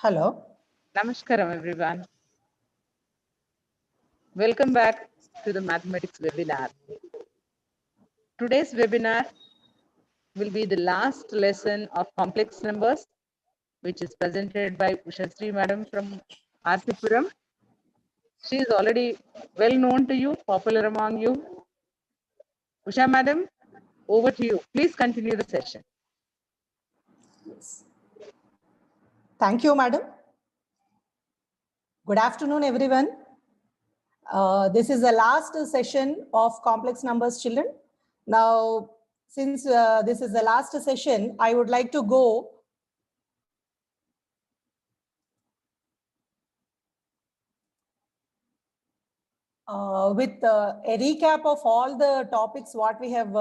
Hello. Namaskaram, everyone. Welcome back to the mathematics webinar. Today's webinar will be the last lesson of complex numbers, which is presented by USHASREE madam from Arsipuram. She is already well known to you, popular among you. Usha madam, over to you. Please continue the session. Yes. Thank you, madam. Good afternoon, everyone. This is the last session of complex numbers, children. Now, since this is the last session, I would like to go with a recap of all the topics what we have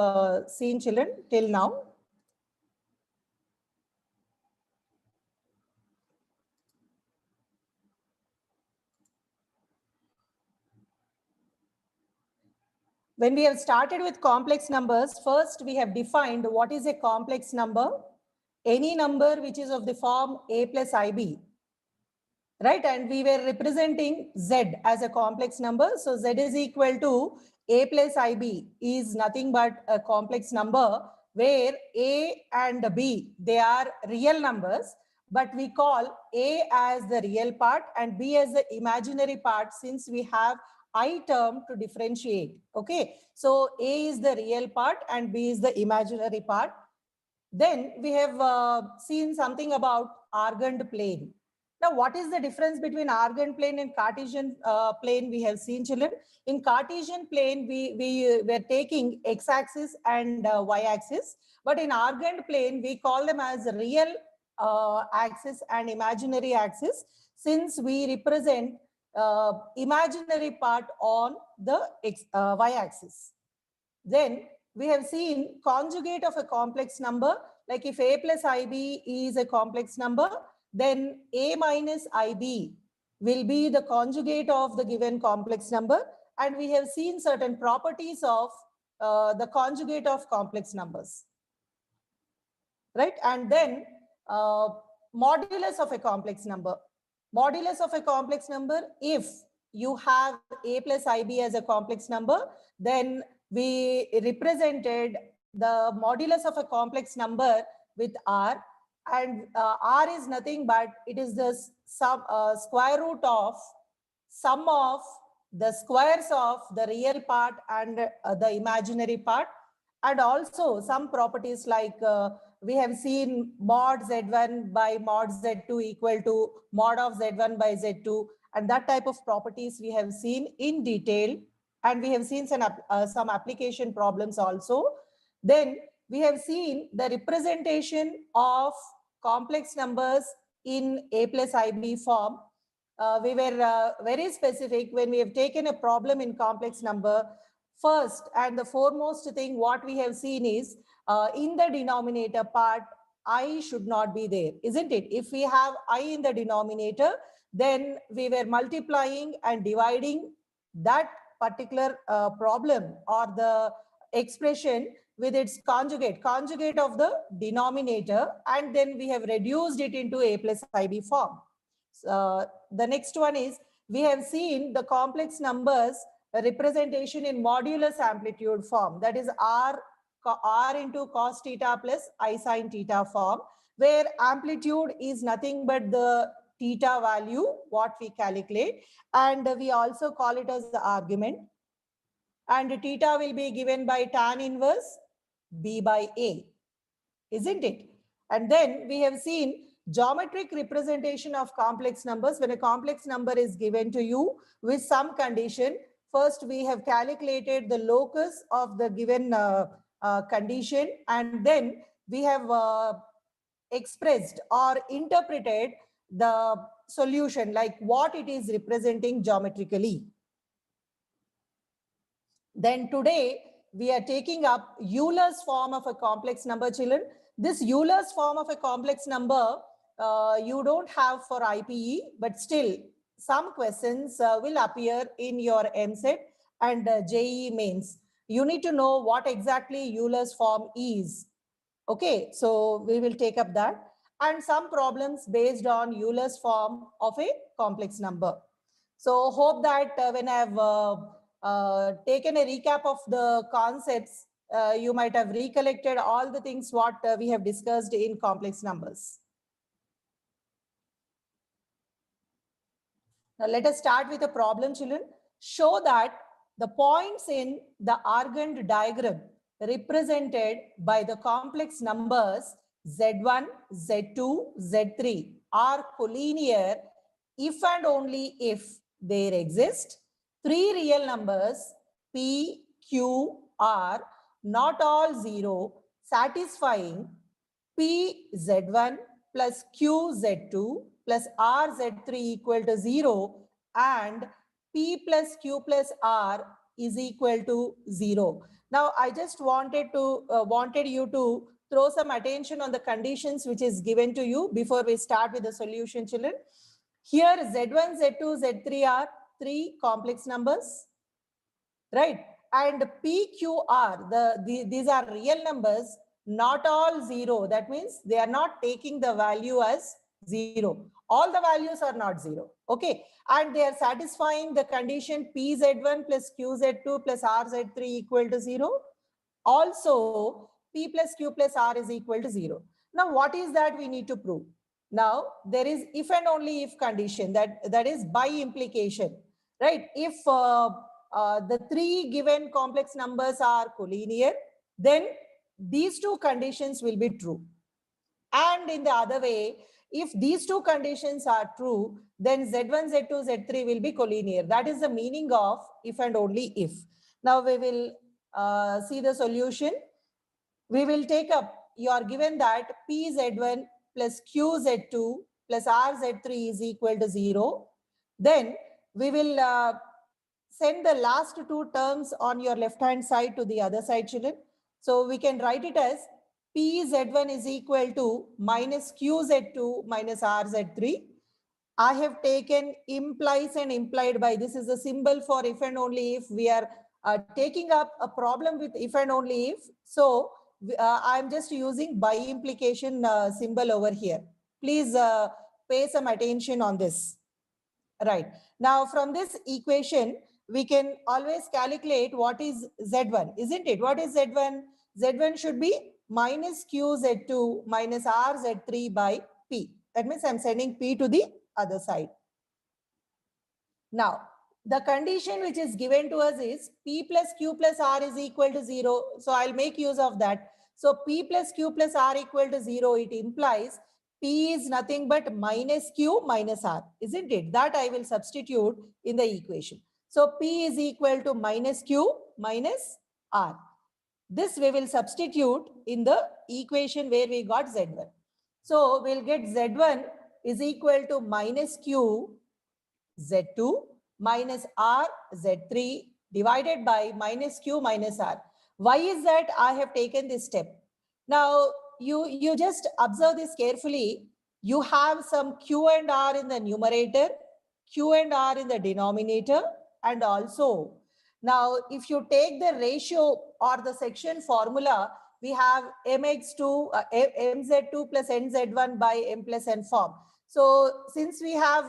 seen, children, till now. When we have started with complex numbers, first we have defined what is a complex number. Any number which is of the form a plus ib. Right, and we were representing z as a complex number. So z is equal to a plus ib is nothing but a complex number where a and b, they are real numbers, but we call a as the real part and b as the imaginary part, since we have I term to differentiate. Okay, so a is the real part and b is the imaginary part. Then we have seen something about Argon plane. Now, what is the difference between Argon plane and Cartesian plane? We have seen, children. In Cartesian plane, we were taking x-axis and y-axis, but in Argon plane, we call them as real axis and imaginary axis, since we represent imaginary part on the y-axis. Then we have seen conjugate of a complex number, like if a plus ib is a complex number, then a minus ib will be the conjugate of the given complex number. And we have seen certain properties of the conjugate of complex numbers. Right, and then modulus of a complex number. Modulus of a complex number, if you have a plus ib as a complex number, then we represented the modulus of a complex number with r, and r is nothing but it is the square root of sum of the squares of the real part and the imaginary part. And also some properties like we have seen mod z1 by mod z2 equal to mod of z1 by z2, and that type of properties we have seen in detail, and we have seen some application problems also. Then we have seen the representation of complex numbers in a plus ib form. We were very specific when we have taken a problem in complex number. First and the foremost thing what we have seen is in the denominator part, I should not be there, isn't it? If we have I in the denominator, then we were multiplying and dividing that particular problem or the expression with its conjugate of the denominator, and then we have reduced it into a plus ib form. The next one is we have seen the complex numbers representation in modulus amplitude form, that is r into cos theta plus I sin theta form, where amplitude is nothing but the theta value what we calculate, and we also call it as the argument, and theta will be given by tan inverse b by a, isn't it? And then we have seen geometric representation of complex numbers. When a complex number is given to you with some condition, first we have calculated the locus of the given condition, and then we have expressed or interpreted the solution, like what it is representing geometrically. Then today we are taking up Euler's form of a complex number, children. This Euler's form of a complex number you don't have for IPE, but still some questions will appear in your MSET and JEE mains. You need to know what exactly Euler's form is. Okay, so we will take up that. and some problems based on Euler's form of a complex number. So hope that when I've taken a recap of the concepts, you might have recollected all the things what we have discussed in complex numbers. Now let us start with a problem, children. Show that the points in the Argon diagram represented by the complex numbers Z1, Z2, Z3 are collinear if and only if there exist three real numbers P, Q, R, not all zero, satisfying P Z1 plus Q Z2 plus R Z3 equal to 0 and P plus Q plus R is equal to 0. Now, I just wanted you to throw some attention on the conditions which is given to you before we start with the solution, children. Here, Z1, Z2, Z3 are three complex numbers, right? And PQR, these are real numbers, not all zero. That means they are not taking the value as zero. All the values are not zero. Okay. And they are satisfying the condition PZ1 plus QZ2 plus RZ3 equal to 0. Also, P plus Q plus R is equal to 0. Now, what is that we need to prove? Now, there is if and only if condition, that is by implication, right? If the three given complex numbers are collinear, then these two conditions will be true. And in the other way, if these two conditions are true, then Z1, Z2, Z3 will be collinear. That is the meaning of if and only if. Now we will see the solution. We will take up, you are given that PZ1 plus QZ2 plus RZ3 is equal to 0. Then we will send the last two terms on your left hand side to the other side, children. So we can write it as PZ1 is equal to minus QZ2 minus RZ3. I have taken implies and implied by. This is a symbol for if and only if. We are taking up a problem with if and only if. So I'm just using by implication symbol over here. Please pay some attention on this. Right. Now from this equation, we can always calculate what is Z1, isn't it? What is Z1? Z1 should be minus QZ2 minus RZ3 by P. That means I'm sending P to the other side. Now, the condition which is given to us is P plus Q plus R is equal to 0. So I'll make use of that. So P plus Q plus R equal to 0, it implies P is nothing but minus Q minus R, isn't it? That I will substitute in the equation. So P is equal to minus Q minus R. This we will substitute in the equation where we got Z1. So we'll get Z1 is equal to minus Q Z2 minus R Z3 divided by minus Q minus R. Why is that I have taken this step? Now, you just observe this carefully. You have some Q and R in the numerator, Q and R in the denominator, and also, now if you take the ratio or the section formula, we have mx2, mz2 plus nz1 by m plus n form. So since we have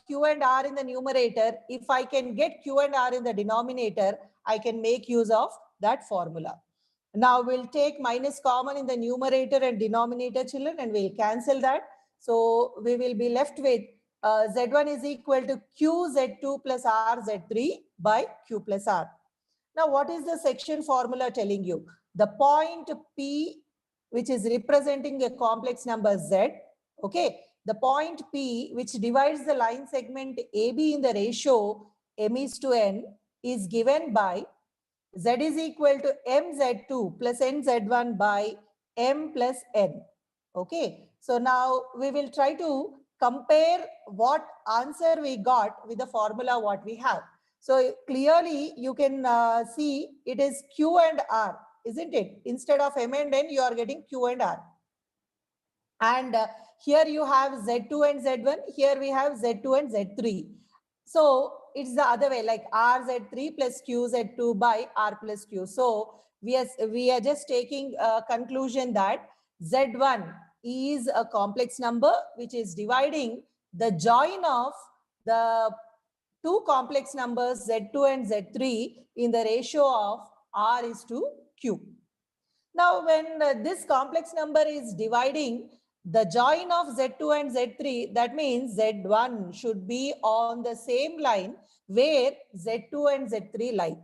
Q and R in the numerator, if I can get Q and R in the denominator, I can make use of that formula. Now we'll take minus common in the numerator and denominator, children, and we'll cancel that. So we will be left with Z1 is equal to QZ2 plus RZ3 by Q plus R. Now what is the section formula telling you? The point P, which is representing a complex number Z, okay? The point P, which divides the line segment AB in the ratio m is to n, is given by Z is equal to mz2 plus nz1 by m plus n. Okay, so now we will try to compare what answer we got with the formula what we have. So clearly you can see it is Q and R, isn't it? Instead of m and n, you are getting Q and R. And here you have Z2 and Z1. Here we have Z2 and Z3. So it's the other way, like RZ3 plus QZ2 by R plus Q. So we are just taking a conclusion that Z1 is a complex number which is dividing the join of the two complex numbers Z2 and Z3 in the ratio of R is to Q. Now, when this complex number is dividing the join of Z2 and Z3, that means Z1 should be on the same line where Z2 and Z3 lie.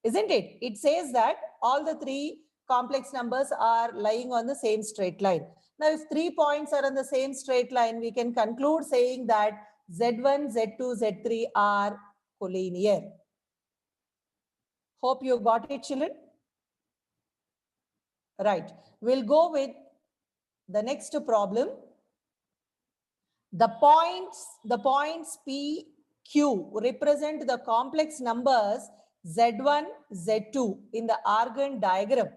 Isn't it? It says that all the three complex numbers are lying on the same straight line. Now, if 3 points are on the same straight line, we can conclude saying that Z1, Z2, Z3 are collinear. Hope you got it, children. Right. We'll go with the next problem. The points P, Q represent the complex numbers Z1, Z2 in the Argon diagram,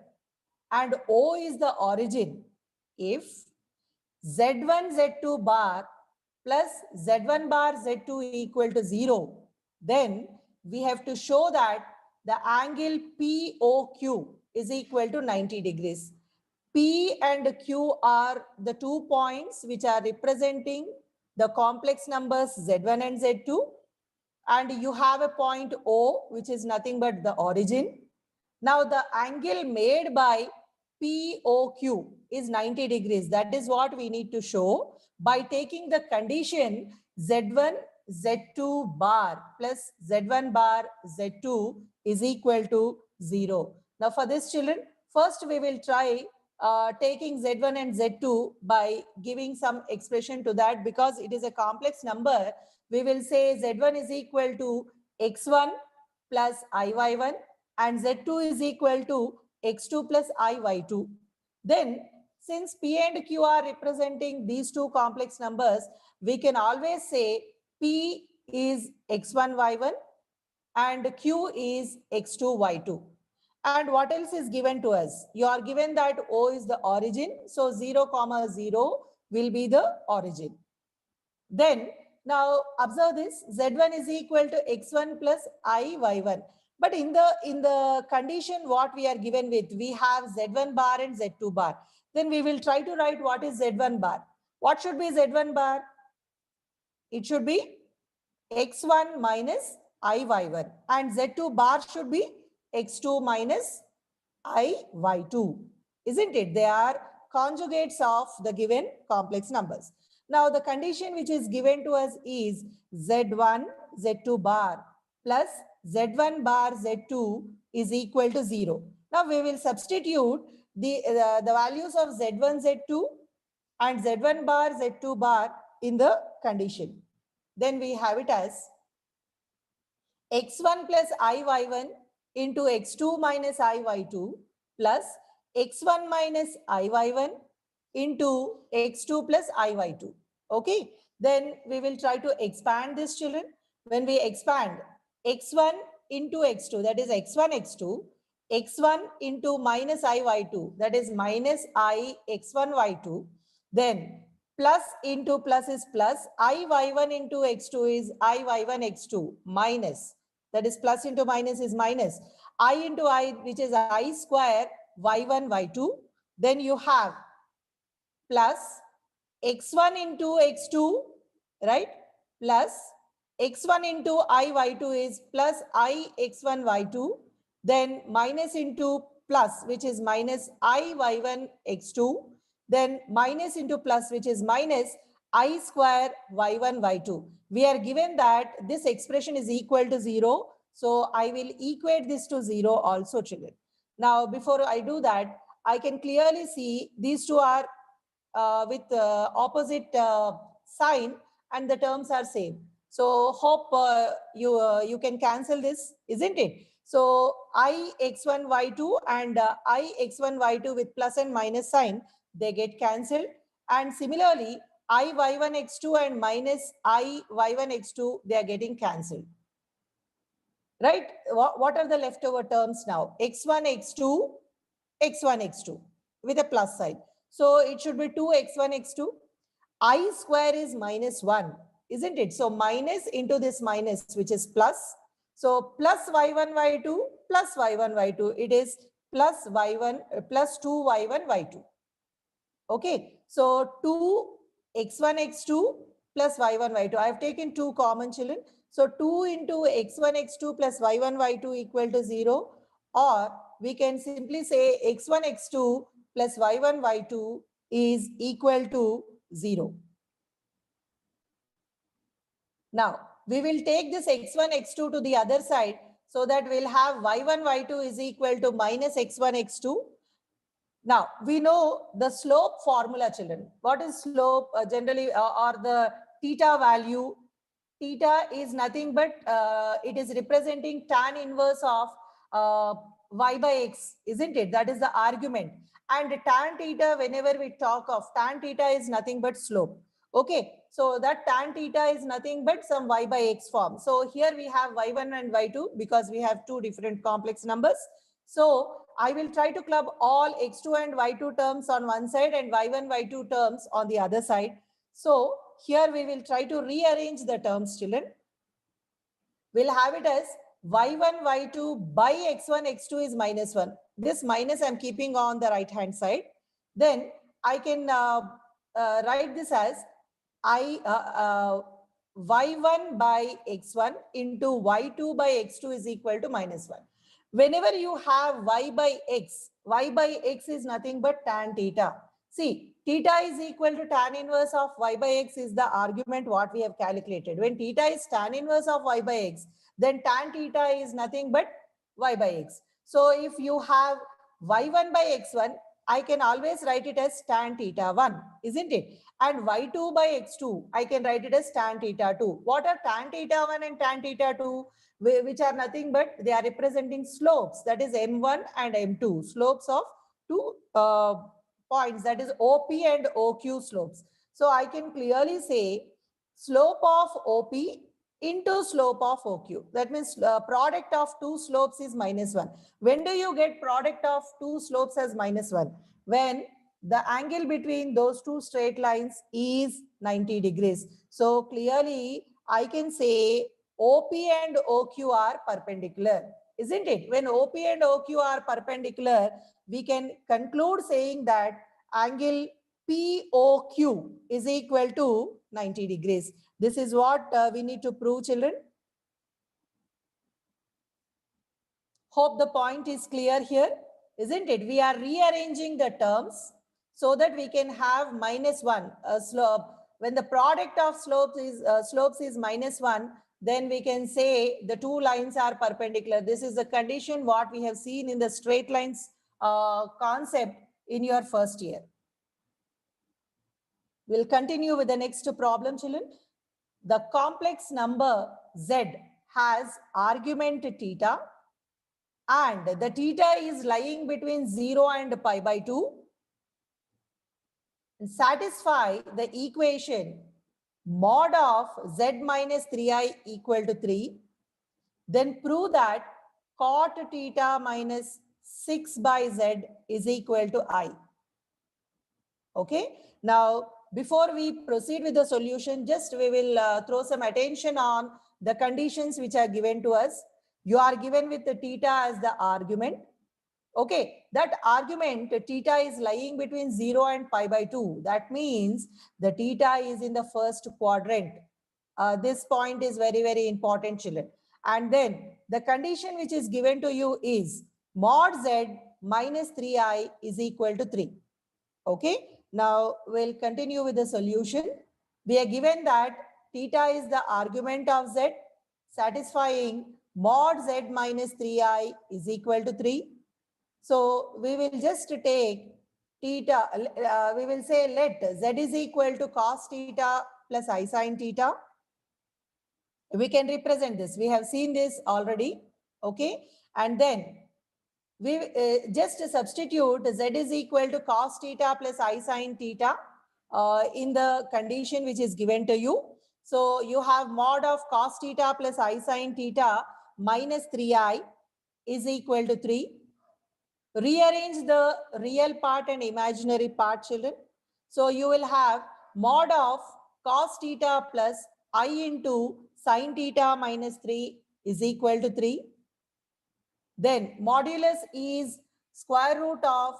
and O is the origin. If Z1, Z2 bar plus Z1 bar, Z2 equal to 0, then we have to show that the angle POQ is equal to 90 degrees. P and Q are the 2 points which are representing the complex numbers Z1 and Z2. And you have a point O, which is nothing but the origin. Now the angle made by POQ is 90 degrees. That is what we need to show by taking the condition Z1, Z2 bar plus Z1 bar, Z2 is equal to 0. Now for this, children, first we will try taking Z1 and Z2 by giving some expression to that, because it is a complex number. We will say Z1 is equal to X1 plus IY1 and Z2 is equal to X2 plus IY2. Then, since P and Q are representing these two complex numbers, we can always say P is X1, Y1 and Q is X2, Y2. And what else is given to us? You are given that O is the origin. So 0, 0 will be the origin. Then now observe this, Z1 is equal to X1 plus IY1. But in the condition what we are given with, we have Z1 bar and Z2 bar. Then we will try to write what is Z1 bar. What should be Z1 bar? It should be X1 minus IY1 and Z2 bar should be X2 minus IY2. Isn't it? They are conjugates of the given complex numbers. Now the condition which is given to us is Z1, Z2 bar plus Z1 bar, Z2 is equal to 0. Now we will substitute the values of Z1, Z2 and Z1 bar, Z2 bar in the condition. Then we have it as X1 plus IY1 into X2 minus IY2 plus X1 minus IY1 into X2 plus IY2. Okay. Then we will try to expand this, children. When we expand X1 into X2, that is X1, X2, X1 into minus IY2, that is minus I X1, Y2, then plus into plus is plus, IY1 into X2 is IY1, X2, minus, that is plus into minus is minus, I into I, which is I square, Y1, Y2, then you have plus X1 into X2, right, plus X1 into IY2 is plus I X1, Y2, then minus into plus, which is minus I Y1, X2, then minus into plus, which is minus I square Y1, Y2. We are given that this expression is equal to 0. So I will equate this to 0 also, children. Now, before I do that, I can clearly see these two are with opposite sign and the terms are same. So hope you can cancel this, isn't it? So I X1, Y2 and I X1, Y2 with plus and minus sign, they get cancelled. And similarly, I Y1, X2 and minus I Y1, X2, they are getting cancelled. Right? What are the leftover terms now? X1, X2, X1, X2 with a plus sign. So it should be 2x1, x2. I square is minus 1, isn't it? So minus into this minus, which is plus. So plus y1, y2 plus y1, y2. It is plus y1 plus 2y1, y2. Okay, so 2x1, x2 plus y1, y2. I have taken 2 common, children. So 2 into x1, x2 plus y1, y2 equal to 0. Or we can simply say x1, x2 plus y1, y2 is equal to 0. Now, we will take this x1, x2 to the other side so that we'll have y1, y2 is equal to minus x1, x2. Now, we know the slope formula, children. What is slope generally or the theta value? Theta is nothing but it is representing tan inverse of y by x, isn't it? That is the argument. And tan theta, whenever we talk of tan theta is nothing but slope. Okay, so that tan theta is nothing but some y by x form. So here we have y1 and y2 because we have two different complex numbers. So I will try to club all x2 and y2 terms on one side and y1, y2 terms on the other side. So here we will try to rearrange the terms, children. We'll have it as y1, y2 by x1, x2 is minus 1. This minus I'm keeping on the right hand side. Then I can write this as y1 by x1 into y2 by x2 is equal to minus 1. Whenever you have y by x is nothing but tan theta. See, theta is equal to tan inverse of y by x is the argument what we have calculated. When theta is tan inverse of y by x, then tan theta is nothing but y by x. So if you have y1 by x1, I can always write it as tan theta 1, isn't it? And y2 by x2, I can write it as tan theta 2. What are tan theta 1 and tan theta 2? Which are nothing but they are representing slopes, that is m1 and m2, slopes of two points, that is OP and OQ slopes. So I can clearly say slope of OP into slope of OQ. That means product of two slopes is minus 1. When do you get product of two slopes as minus 1? When the angle between those two straight lines is 90 degrees. So clearly I can say OP and OQ are perpendicular, isn't it? When OP and OQ are perpendicular, we can conclude saying that angle POQ is equal to 90 degrees. This is what we need to prove, children. Hope the point is clear here, isn't it? We are rearranging the terms so that we can have minus 1 slope. When the product of slopes is minus 1, then we can say the two lines are perpendicular. This is the condition what we have seen in the straight lines concept in your first year. We'll continue with the next problem, children. The complex number z has argument theta and the theta is lying between 0 and pi by 2. Satisfy the equation mod of z minus 3i equal to 3. Then prove that cot theta minus 6 by z is equal to I. Okay. Now, before we proceed with the solution, just we will throw some attention on the conditions which are given to us. You are given with the theta as the argument. Okay, that argument theta is lying between 0 and pi by 2. That means the theta is in the first quadrant. This point is very, very important, children. And then the condition which is given to you is mod z minus 3i is equal to 3. Okay, now we'll continue with the solution. We are given that theta is the argument of z, satisfying mod z minus 3i is equal to 3. So we will just take theta, we will say let z is equal to cos theta plus I sin theta. We can represent this. We have seen this already. Okay. And then we just substitute z is equal to cos theta plus I sin theta in the condition which is given to you. So you have mod of cos theta plus I sin theta minus 3i is equal to 3. Rearrange the real part and imaginary part, children. So you will have mod of cos theta plus I into sin theta minus 3 is equal to 3. Then modulus is square root of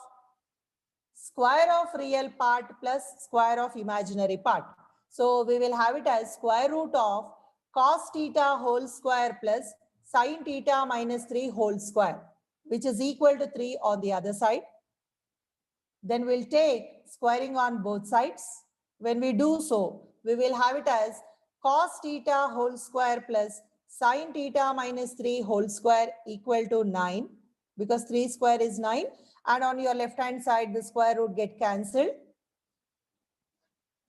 square of real part plus square of imaginary part. So we will have it as square root of cos theta whole square plus sin theta minus 3 whole square, which is equal to 3 on the other side. Then we'll take squaring on both sides. When we do so, we will have it as cos theta whole square plus sin theta minus 3 whole square equal to 9, because 3 square is 9. And on your left hand side, the square root get cancelled.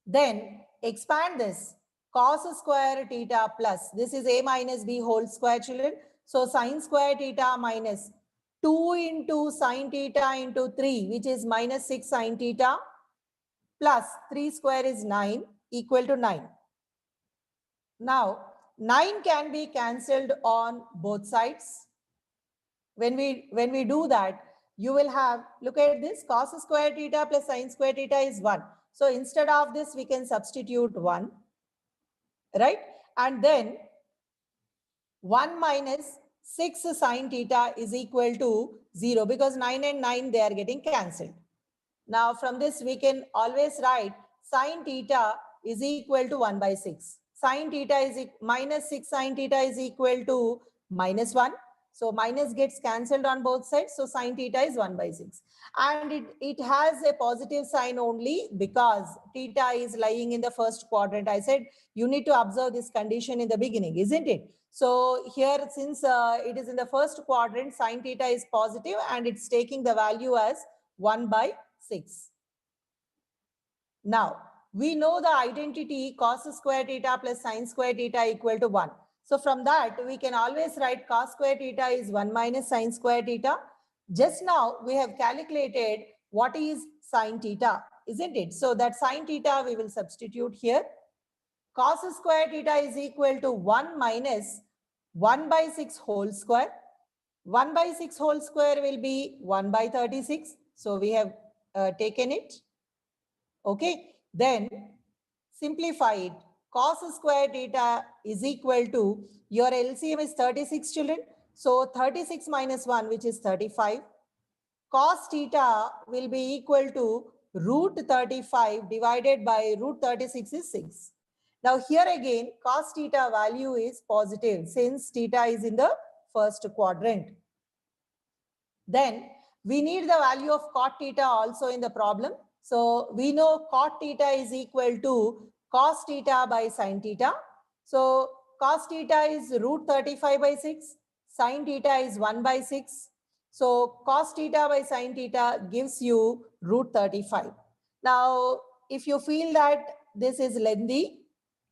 Then expand this cos square theta plus, this is a minus b whole square, children. So sin square theta minus 2 into sin theta into 3, which is minus 6 sin theta, plus 3 square is 9 equal to 9. Now 9 can be cancelled on both sides. When we do that, you will have, look at this, cos square theta plus sin square theta is 1. So instead of this, we can substitute 1, right? And then 1 minus 6 sin theta is equal to 0, because 9 and 9, they are getting cancelled. Now from this, we can always write sin theta is equal to 1 by 6. Sin theta is minus 6 sin theta is equal to minus 1. So minus gets cancelled on both sides. So sin theta is 1 by 6. And it has a positive sign only because theta is lying in the first quadrant. I said you need to observe this condition in the beginning, isn't it? So here, since it is in the first quadrant, sin theta is positive and it's taking the value as 1 by 6. Now, we know the identity cos square theta plus sin square theta equal to 1. So from that, we can always write cos square theta is 1 minus sin square theta. Just now, we have calculated what is sin theta, isn't it? So that sin theta we will substitute here. Cos square theta is equal to 1 minus 1 by 6 whole square. 1 by 6 whole square will be 1 by 36. So we have taken it. Okay, then simplify it. Cos square theta is equal to, your LCM is 36, children. So 36 minus 1, which is 35. Cos theta will be equal to root 35 divided by root 36 is 6. Now here again, cos theta value is positive since theta is in the first quadrant. Then we need the value of cot theta also in the problem. So we know cot theta is equal to cos theta by sin theta. So cos theta is root 35 by 6. Sin theta is 1 by 6. So cos theta by sin theta gives you root 35. Now, if you feel that this is lengthy,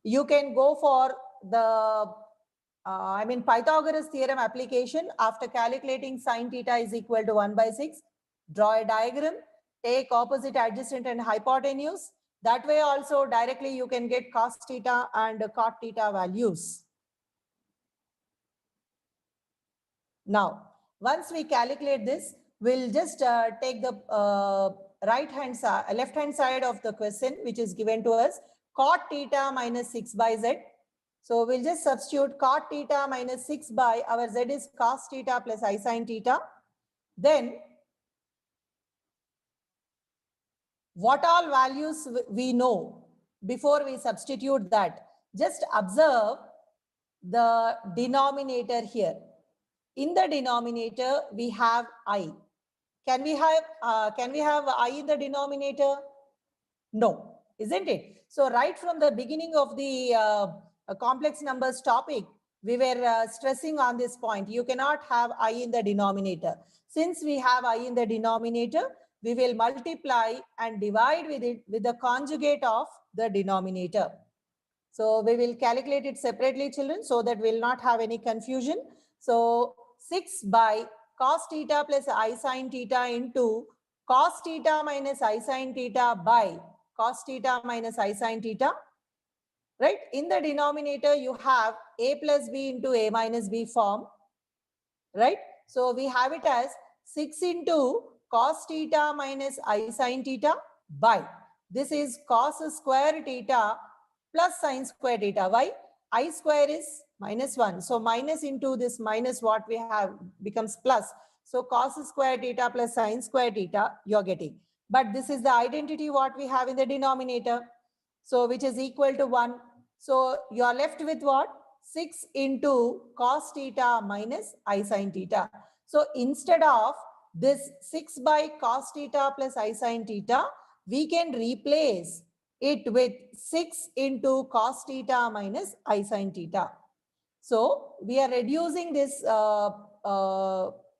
you can go for the Pythagoras theorem application. After calculating sin theta is equal to 1 by 6, draw a diagram, take opposite, adjacent and hypotenuse. That way also directly you can get cos theta and cot theta values. Now, once we calculate this, we'll just take the left hand side of the question, which is given to us, cot theta minus 6 by z. So we'll just substitute cot theta minus 6 by, our z is cos theta plus I sin theta. Then what all values we know before we substitute that, just observe the denominator here. In the denominator, we have I. Can we have I in the denominator? No, isn't it? So right from the beginning of the complex numbers topic, we were stressing on this point. You cannot have I in the denominator. Since we have I in the denominator, we will multiply and divide with it with the conjugate of the denominator. So we will calculate it separately, children, so that we'll not have any confusion. So 6 by cos theta plus I sin theta into cos theta minus I sin theta by cos theta minus I sin theta. Right? In the denominator, you have a plus b into a minus b form. Right? So we have it as 6 into cos theta minus I sin theta by, this is cos square theta plus sin square theta. Why? I square is minus 1. So minus into this minus what we have becomes plus. So cos square theta plus sin square theta you're getting. but this is the identity what we have in the denominator. So which is equal to 1. So you are left with what? 6 into cos theta minus I sin theta. So instead of this 6 by cos theta plus I sin theta, we can replace it with 6 into cos theta minus I sin theta. So we are reducing this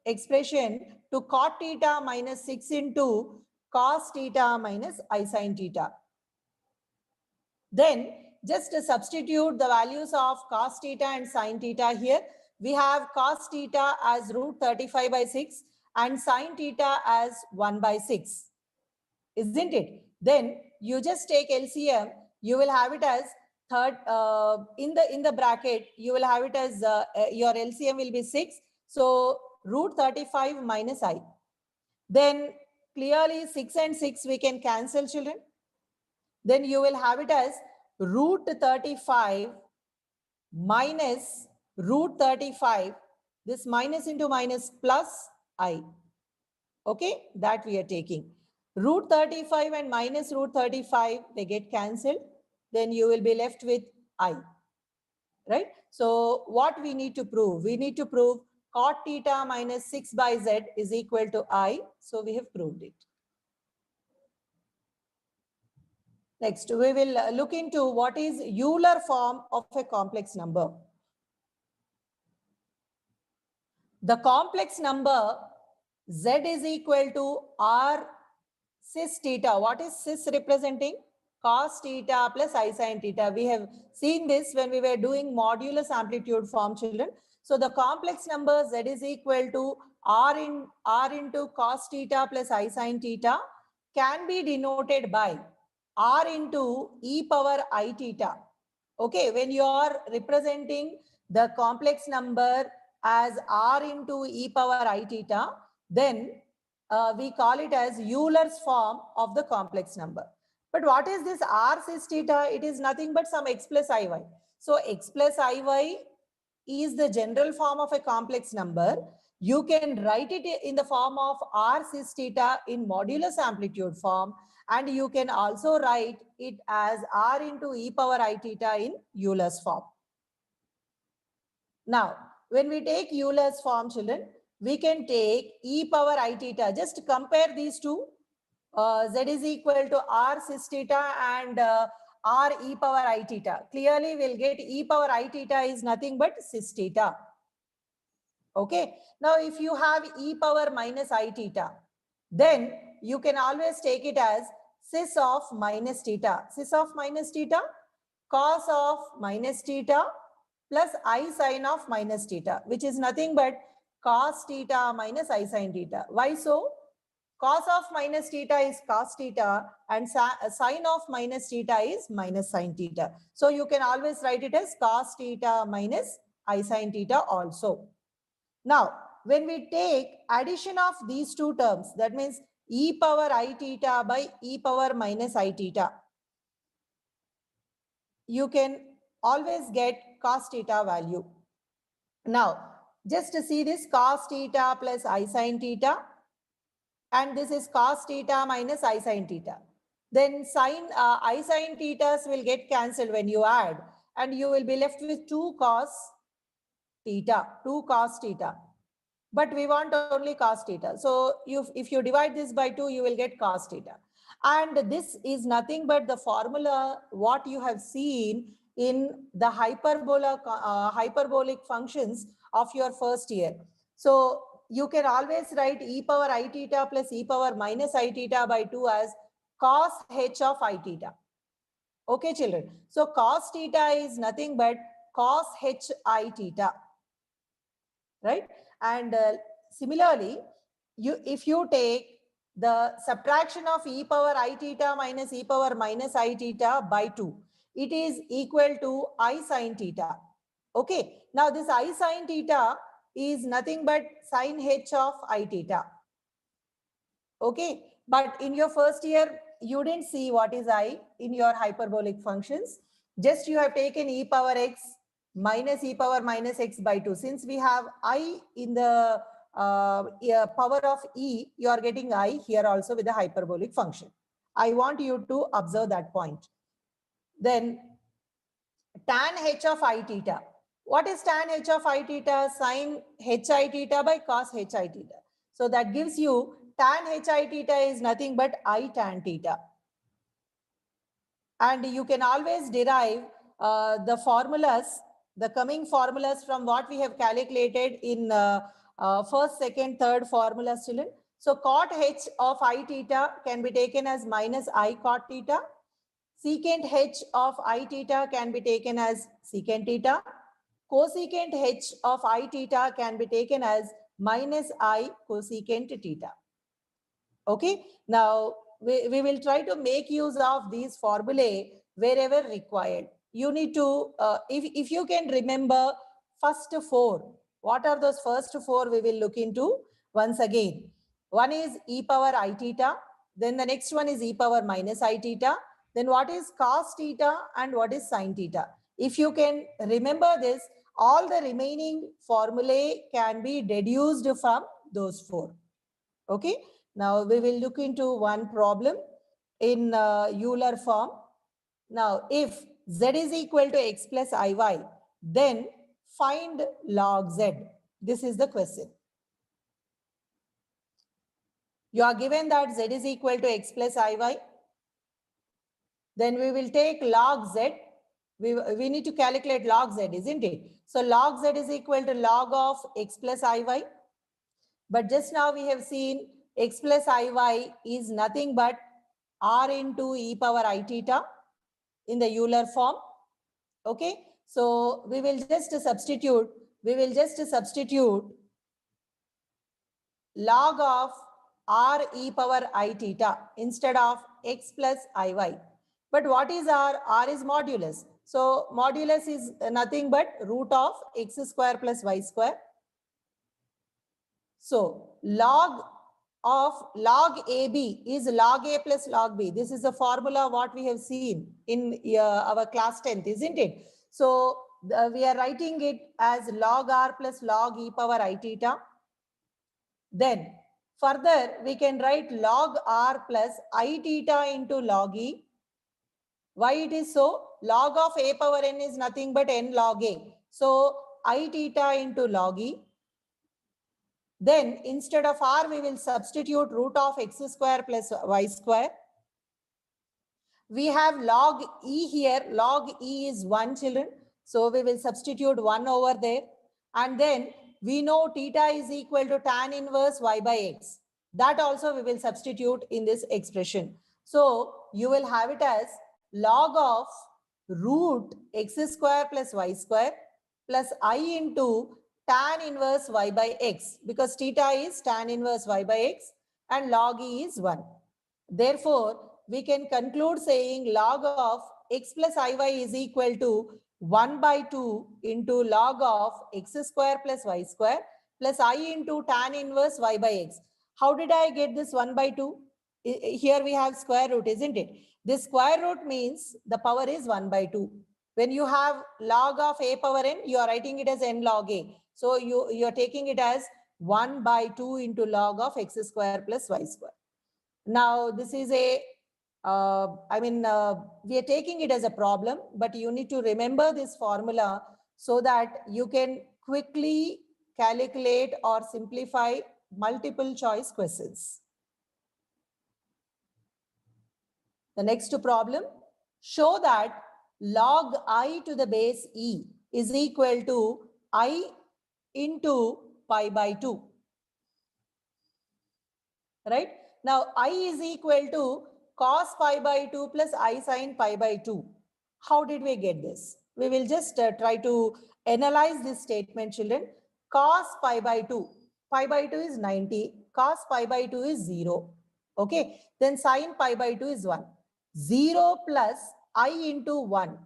expression to cot theta minus 6 into cos theta minus I sin theta. Then just to substitute the values of cos theta and sin theta here. We have cos theta as root 35 by 6 and sin theta as 1 by 6. Isn't it? Then you just take LCM, you will have it as third in the bracket, you will have it as your LCM will be 6. So root 35 minus I. Then clearly 6 and 6 we can cancel, children. Then you will have it as root 35 minus root 35. This minus into minus plus I. Okay, that we are taking. Root 35 and minus root 35, they get cancelled. Then you will be left with I. Right? So what we need to prove? We need to prove cot theta minus 6 by z is equal to I. So we have proved it. Next, we will look into what is Euler form of a complex number. The complex number z is equal to r cis theta. What is cis representing? Cos theta plus I sin theta. We have seen this when we were doing modulus amplitude form, children. So the complex number z is equal to r into cos theta plus I sin theta can be denoted by r into e power I theta. Okay, when you are representing the complex number as r into e power I theta, then we call it as Euler's form of the complex number. But what is this r cis theta? It is nothing but some x plus iy. So x plus iy is the general form of a complex number. You can write it in the form of r cis theta in modulus amplitude form, and you can also write it as r into e power I theta in Euler's form. Now, when we take Euler's form, children, we can take e power I theta. Just compare these two. Z is equal to r cis theta and r e power I theta. Clearly, we'll get e power I theta is nothing but cis theta. Okay. Now, if you have e power minus I theta, then you can always take it as cis of minus theta. Cis of minus theta, cos of minus theta plus I sin of minus theta, which is nothing but cos theta minus I sin theta. Why so? Cos of minus theta is cos theta and sin of minus theta is minus sin theta. So you can always write it as cos theta minus I sin theta also. Now, when we take addition of these two terms, that means e power I theta by e power minus I theta, you can always get cos theta value. Now, just to see this cos theta plus I sin theta, and this is cos theta minus I sin theta. Then I sin thetas will get cancelled when you add, and you will be left with 2 cos theta, 2 cos theta. But we want only cos theta. So if you divide this by 2, you will get cos theta. And this is nothing but the formula what you have seen in the hyperbolic functions of your first year. So you can always write e power I theta plus e power minus I theta by 2 as cos h of I theta. Okay, children. So cos theta is nothing but cos h I theta. Right? And similarly, if you take the subtraction of e power I theta minus e power minus I theta by 2, it is equal to I sin theta. Okay. Now this I sin theta is nothing but sin h of I theta. Okay. But in your first year, you didn't see what is I in your hyperbolic functions. Just you have taken e power x minus e power minus x by 2. Since we have I in the power of e, you are getting I here also with a hyperbolic function. I want you to observe that point. Then tan h of I theta. What is tan h of I theta? Sin h I theta by cos h I theta. So that gives you tan h I theta is nothing but I tan theta. And you can always derive the formulas, the coming formulas from what we have calculated in first, second, third formulas, children. So cot h of I theta can be taken as minus I cot theta. Secant h of I theta can be taken as secant theta. Cosecant h of I theta can be taken as minus I cosecant theta. Okay, now we will try to make use of these formulae wherever required. You need to, if you can remember first four, what are those first four we will look into once again. One is e power I theta, then the next one is e power minus I theta, then what is cos theta and what is sin theta. If you can remember this, all the remaining formulae can be deduced from those four. Okay. Now we will look into one problem in Euler form. Now if z is equal to x plus iy, then find log z. This is the question. You are given that z is equal to x plus iy. Then we will take log z. We need to calculate log z, isn't it? So log z is equal to log of x plus iy. But just now we have seen x plus iy is nothing but r into e power I theta in the Euler form. Okay. So we will just substitute log of r e power I theta instead of x plus iy. But what is r? R is modulus. So modulus is nothing but root of x square plus y square. So log AB is log A plus log B. This is the formula what we have seen in our class 10th, isn't it? So we are writing it as log R plus log e power I theta. Then further we can write log R plus I theta into log E. Why it is so? Log of a power n is nothing but n log A. So I theta into log E. Then instead of r, we will substitute root of x square plus y square. We have log e here. Log e is 1, children. So we will substitute 1 over there. And then we know theta is equal to tan inverse y by x. That also we will substitute in this expression. So you will have it as log of root x square plus y square plus I into tan inverse y by x, because theta is tan inverse y by x and log e is 1. Therefore, we can conclude saying log of x plus iy is equal to 1 by 2 into log of x square plus y square plus I into tan inverse y by x. How did I get this 1 by 2? Here we have square root, isn't it? This square root means the power is 1 by 2. When you have log of a power n, you are writing it as n log a. So you are taking it as 1 by 2 into log of x square plus y square. Now this is a, we are taking it as a problem, but you need to remember this formula so that you can quickly calculate or simplify multiple choice questions. The next problem, show that log I to the base e is equal to I into pi by 2. Right? Now, I is equal to cos pi by 2 plus I sin pi by 2. How did we get this? We will just try to analyze this statement, children. Cos pi by 2. Pi by 2 is 90. Cos pi by 2 is 0. Okay. Then sin pi by 2 is 1. 0 plus I into 1,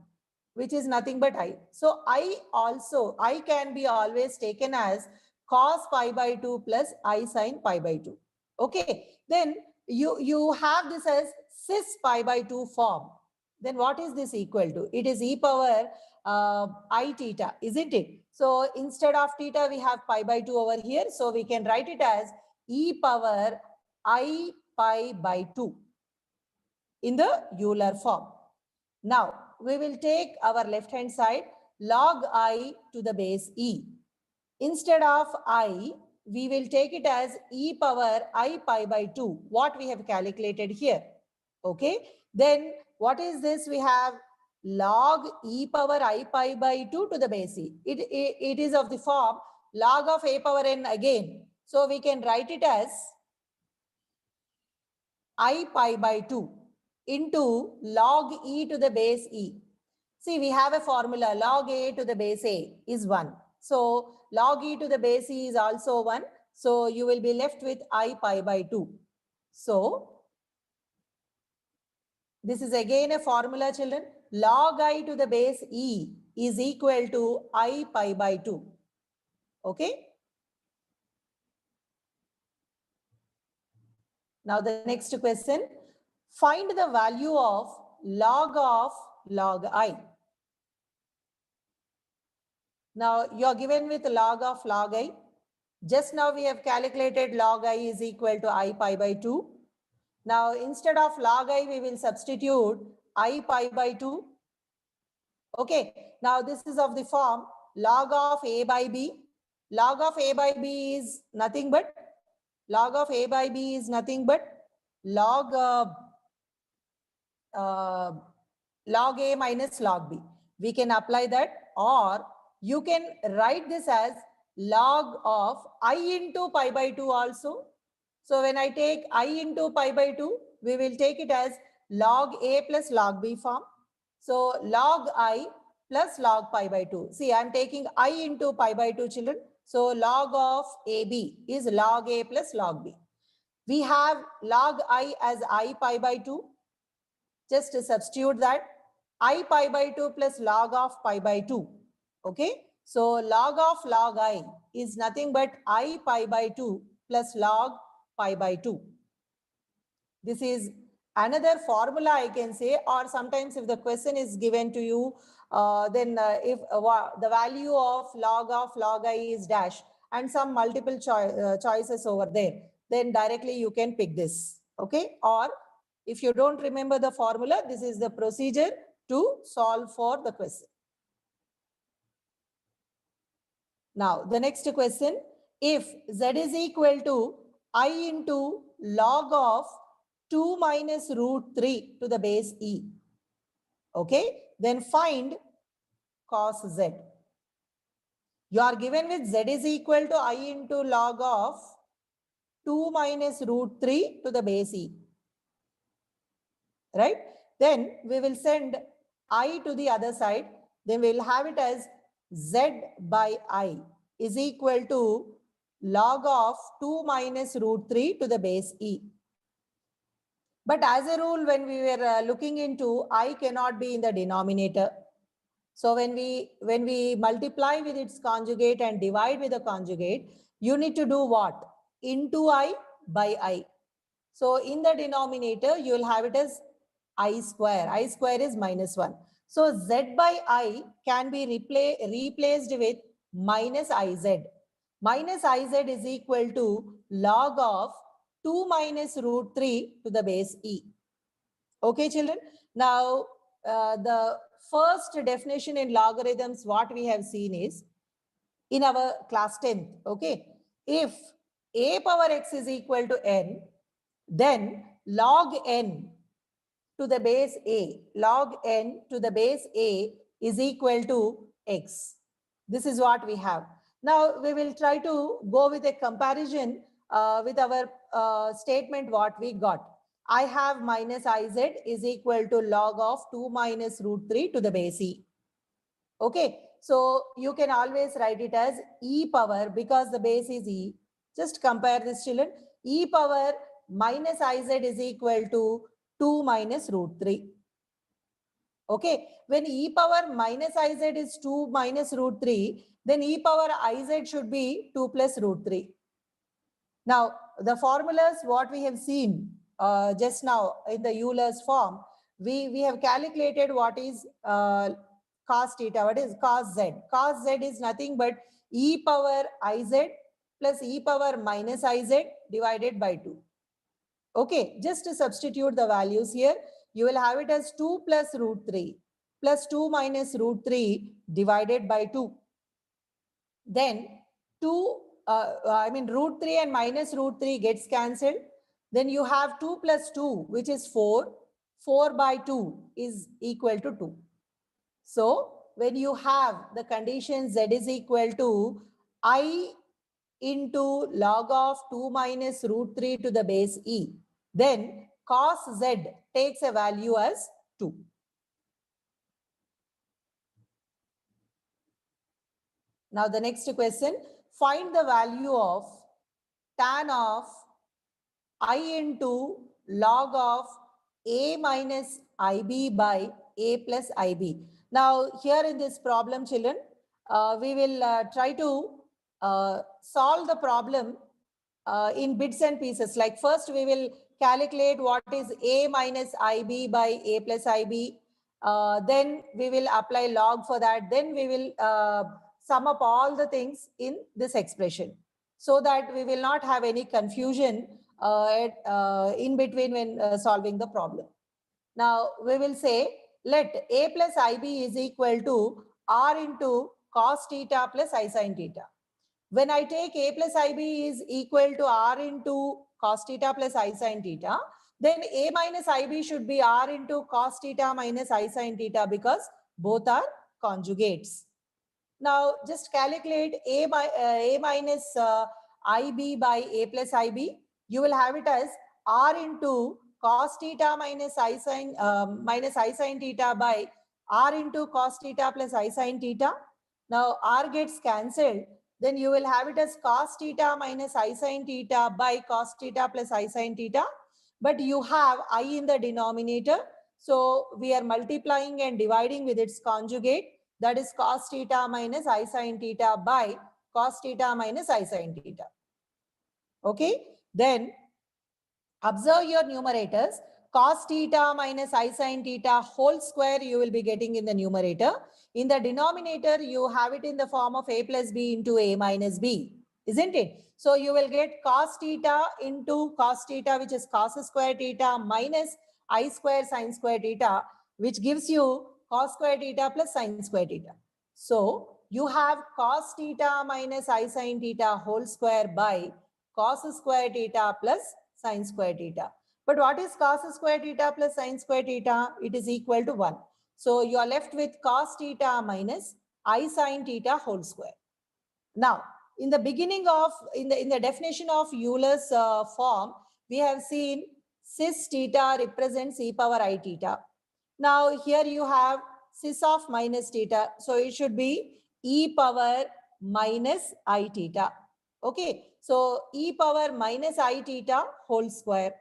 which is nothing but I. So I can be always taken as cos pi by 2 plus I sin pi by 2. Okay. Then you have this as cis pi by 2 form. then what is this equal to? It is e power I theta, isn't it? So instead of theta, we have pi by 2 over here. So we can write it as e power I pi by 2 in the Euler form. Now we will take our left hand side, log I to the base e. Instead of I, we will take it as e power I pi by 2, what we have calculated here. Okay, then what is this? We have log e power I pi by 2 to the base e. It is of the form log of a power n again. So we can write it as I pi by 2 into log e to the base e. See, we have a formula, log a to the base a is 1. So log e to the base e is also 1. So you will be left with I pi by 2. So this is again a formula, children. Log I to the base e is equal to I pi by 2. Okay. Now the next question. Find the value of log I. Now you are given with log I. Just now we have calculated log I is equal to I pi by 2. Now instead of log I, we will substitute I pi by 2. Okay. Now this is of the form log of a by b. Log of a by b is nothing but log of a by b is nothing but log log a minus log b. We can apply that, or you can write this as log of I into pi by 2 also. So when I take I into pi by 2, we will take it as log a plus log b form. So log I plus log pi by 2. See, I am taking I into pi by 2, children. So log of AB is log a plus log b. We have log I as I pi by 2. Just to substitute that, I pi by 2 plus log of pi by 2. Okay. So log of log I is nothing but I pi by 2 plus log pi by 2. This is another formula I can say, or sometimes if the question is given to you, then if the value of log I is dash and some multiple choices over there, then directly you can pick this. Okay. Or if you don't remember the formula, this is the procedure to solve for the question. Now, the next question, if z is equal to I into log of 2 minus root 3 to the base e, okay, then find cos z. You are given with z is equal to I into log of 2 minus root 3 to the base e, right? Then we will send I to the other side. Then we will have it as z by I is equal to log of 2 minus root 3 to the base e. But as a rule, when we were looking into, I cannot be in the denominator. So when we multiply with its conjugate and divide with the conjugate, you need to do what? Into I by I. So in the denominator, you will have it as I square. I square is minus 1. So z by I can be replaced with minus Iz. Minus Iz is equal to log of 2 minus root 3 to the base e. Okay, children. Now, the first definition in logarithms, what we have seen is in our class 10th. Okay. If a power x is equal to n, then log n to the base a, log n to the base a is equal to x. This is what we have. Now we will try to go with a comparison with our statement what we got. I have minus Iz is equal to log of 2 minus root 3 to the base e. Okay, so you can always write it as e power, because the base is e. Just compare this, children. E power minus Iz is equal to 2 minus root 3. Okay, when e power minus Iz is 2 minus root 3, then e power Iz should be 2 plus root 3. Now, the formulas what we have seen just now in the Euler's form, we have calculated what is cos theta. What is cos z? Cos z is nothing but e power iz plus e power minus iz divided by 2. Okay, just to substitute the values here, you will have it as 2 plus root 3 plus 2 minus root 3 divided by 2. Then root 3 and minus root 3 gets cancelled. Then you have 2 plus 2, which is 4. 4 by 2 is equal to 2. So when you have the condition z is equal to I into log of 2 minus root 3 to the base e, then cos z takes a value as 2. Now the next question, find the value of tan of I into log of a minus ib by a plus ib. Now here in this problem, children, we will try to solve the problem in bits and pieces. Like first we will calculate what is a minus ib by a plus ib. Then we will apply log for that. Then we will sum up all the things in this expression so that we will not have any confusion in between when solving the problem. Now we will say let a plus ib is equal to r into cos theta plus I sin theta. When I take a plus ib is equal to r into cos theta plus I sin theta, then a minus ib should be r into cos theta minus I sin theta because both are conjugates. Now just calculate a minus ib by a plus ib. You will have it as r into cos theta minus I sin theta by r into cos theta plus I sin theta. Now r gets cancelled. Then you will have it as cos theta minus I sin theta by cos theta plus I sin theta. But you have I in the denominator. So we are multiplying and dividing with its conjugate. That is cos theta minus I sin theta by cos theta minus I sin theta. Okay. Then observe your numerators. Cos theta minus I sin theta whole square you will be getting in the numerator. In the denominator, you have it in the form of a plus b into a minus b, isn't it? So you will get cos theta into cos theta, which is cos square theta minus I square sin square theta, which gives you cos square theta plus sin square theta. So you have cos theta minus I sin theta whole square by cos square theta plus sin square theta. But what is cos square theta plus sin square theta? It is equal to 1. So you are left with cos theta minus I sin theta whole square. Now, in the beginning of, in the definition of Euler's form, we have seen cis theta represents e power I theta. Now here you have cis of minus theta. So it should be e power minus I theta. Okay. So e power minus I theta whole square.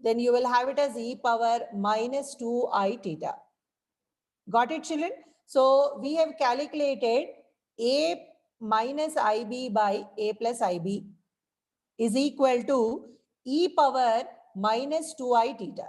Then you will have it as e power minus 2I theta. Got it, children? So we have calculated a minus ib by a plus ib is equal to e power minus 2I theta.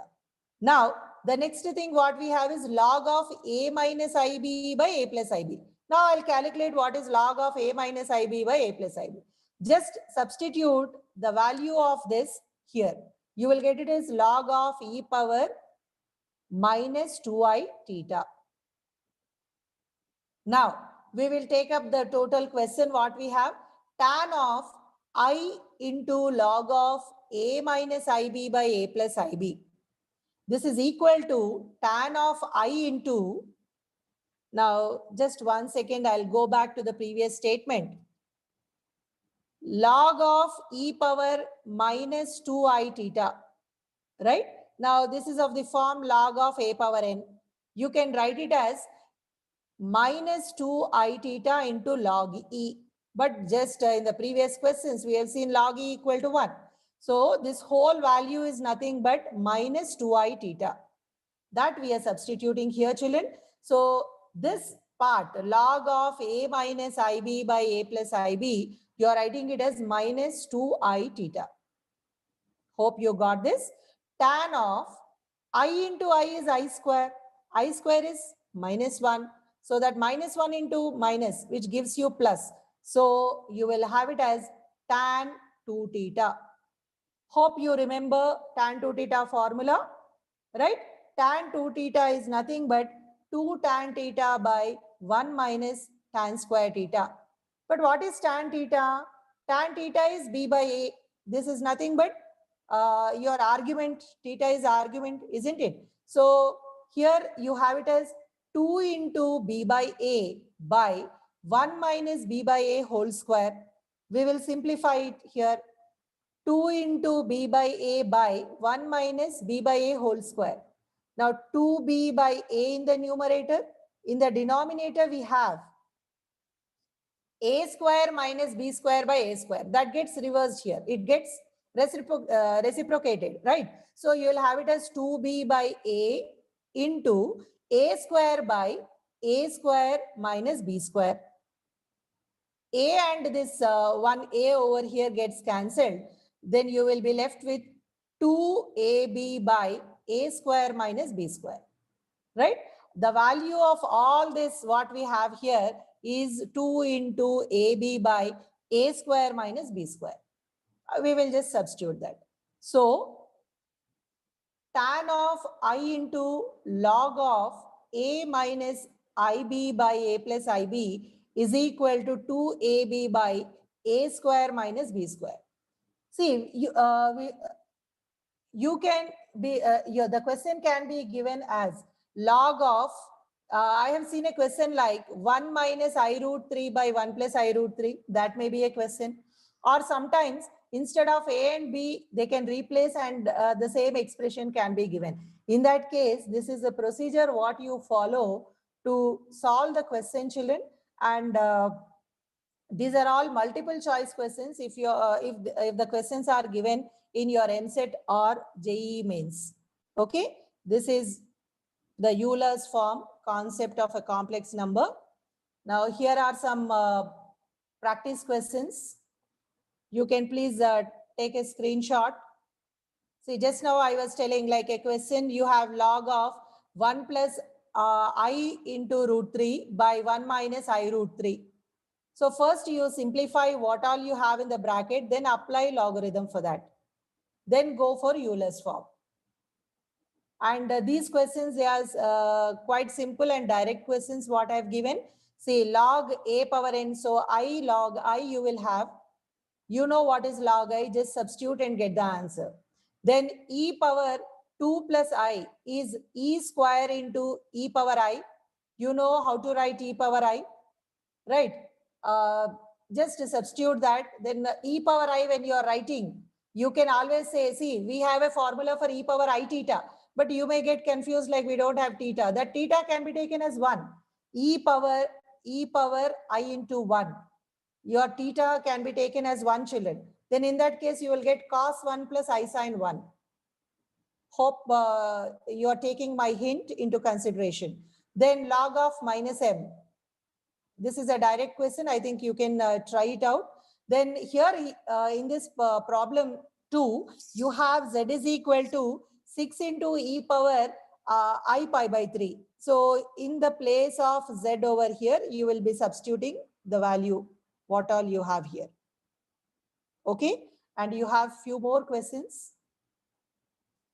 Now, the next thing what we have is log of a minus ib by a plus ib. Now, I'll calculate what is log of a minus ib by a plus ib. Just substitute the value of this here. You will get it as log of e power minus 2I theta. Now, we will take up the total question what we have. Tan of I into log of a minus ib by a plus ib. This is equal to tan of I into, now just 1 second, I'll go back to the previous statement. Log of e power minus 2I theta, right? Now this is of the form log of a power n. You can write it as minus 2I theta into log e. But just in the previous questions, we have seen log e equal to 1. So this whole value is nothing but minus 2I theta. That we are substituting here, children. So this part, log of a minus ib by a plus ib, you are writing it as minus 2I theta. Hope you got this. Tan of I into I is I square. I square is -1. So that -1 into minus, which gives you plus. So you will have it as tan 2 theta. Hope you remember tan 2 theta formula, right? Tan 2 theta is nothing but 2 tan theta by 1 minus tan square theta. But what is tan theta? Tan theta is b by a. This is nothing but your argument. Theta is argument, isn't it? So here you have it as 2 into b by a by 1 minus b by a whole square. We will simplify it here. 2 into b by a by 1 minus b by a whole square. Now 2b by a in the numerator. In the denominator we have a square minus b square by a square. That gets reversed here. It gets reciprocated, right? So you will have it as 2b by a into a square by a square minus b square. A and this one a over here gets cancelled. Then you will be left with 2ab by a square minus b square, right? The value of all this, what we have here, is 2 into ab by a square minus b square. We will just substitute that. So tan of I into log of a minus ib by a plus ib is equal to 2ab by a square minus b square. See, you can be, the question can be given as log of, I have seen a question like 1 minus I root 3 by 1 plus I root 3. That may be a question. Or sometimes instead of a and b, they can replace and the same expression can be given. In that case, this is the procedure what you follow to solve the question, children. And these are all multiple choice questions if you if the questions are given in your MSET or JEE mains. Okay, this is the Euler's form concept of a complex number. Now here are some practice questions. You can please take a screenshot. See, just now I was telling like a question, you have log of 1 plus I into root 3 by 1 minus I root 3. So first you simplify what all you have in the bracket, then apply logarithm for that. Then go for Euler's form. And these questions, they are quite simple and direct questions what I have given. See, log a power n. So I log I you will have. You know what is log I, just substitute and get the answer. Then e power 2 plus I is e square into e power I. You know how to write e power I, right? Just substitute that. Then e power I, when you are writing, you can always say, see, we have a formula for e power I theta, but you may get confused like we don't have theta. That theta can be taken as 1. E power I into 1. Your theta can be taken as 1, children. Then in that case, you will get cos 1 plus I sin 1. Hope you are taking my hint into consideration. Then log of minus m. This is a direct question. I think you can try it out. Then here in this problem 2, you have z is equal to 6 into e power I pi by 3. So in the place of z over here, you will be substituting the value, what all you have here. Okay. And you have few more questions.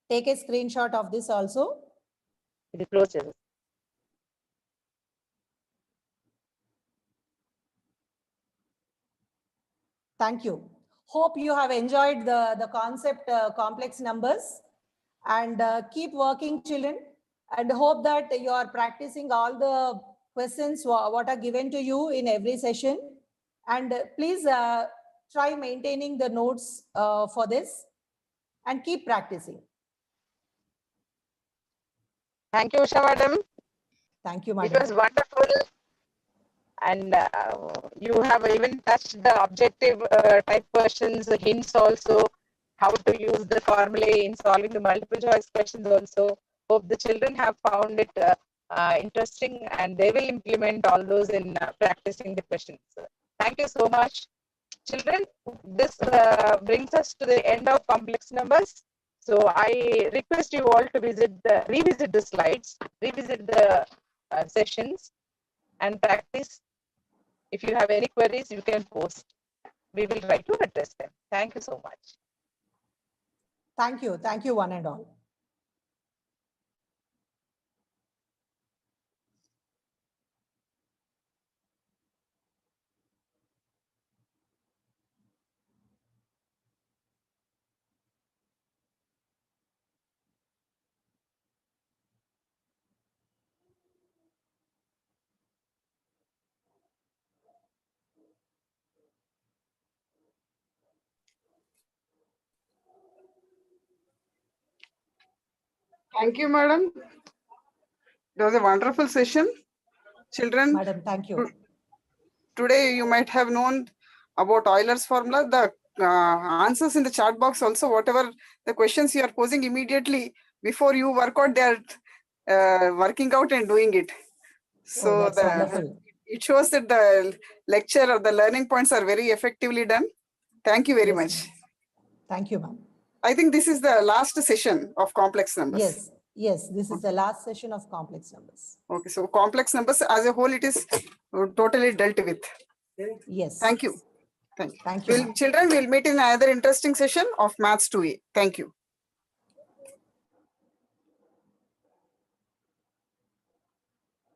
Take a screenshot of this also. It is closed. Thank you. Hope you have enjoyed the concept complex numbers, and keep working, children, and hope that you are practicing all the questions what are given to you in every session. And please try maintaining the notes for this and keep practicing. Thank you, Usha madam. Thank you, madam. It was wonderful. And you have even touched the objective type questions, the hints also, how to use the formulae in solving the multiple choice questions also. Hope the children have found it interesting and they will implement all those in practicing the questions. Thank you so much. Children, this brings us to the end of complex numbers. So I request you all to revisit the slides, revisit the sessions, and practice. If you have any queries, you can post. We will try to address them. Thank you so much. Thank you. Thank you, one and all. Thank you, madam. It was a wonderful session. Children, Madam, thank you. Today you might have known about Euler's formula. The answers in the chat box also, whatever the questions you are posing immediately before you work out, they are working out and doing it. So that's wonderful. It shows that the lecture or the learning points are very effectively done. Thank you very much. Thank you, ma'am. I think this is the last session of complex numbers. Yes, this is the last session of complex numbers. Okay, so complex numbers as a whole, it is totally dealt with. Yes. Thank you. Thank you. Thank you. Children, we'll meet in another interesting session of Maths 2A. Thank you.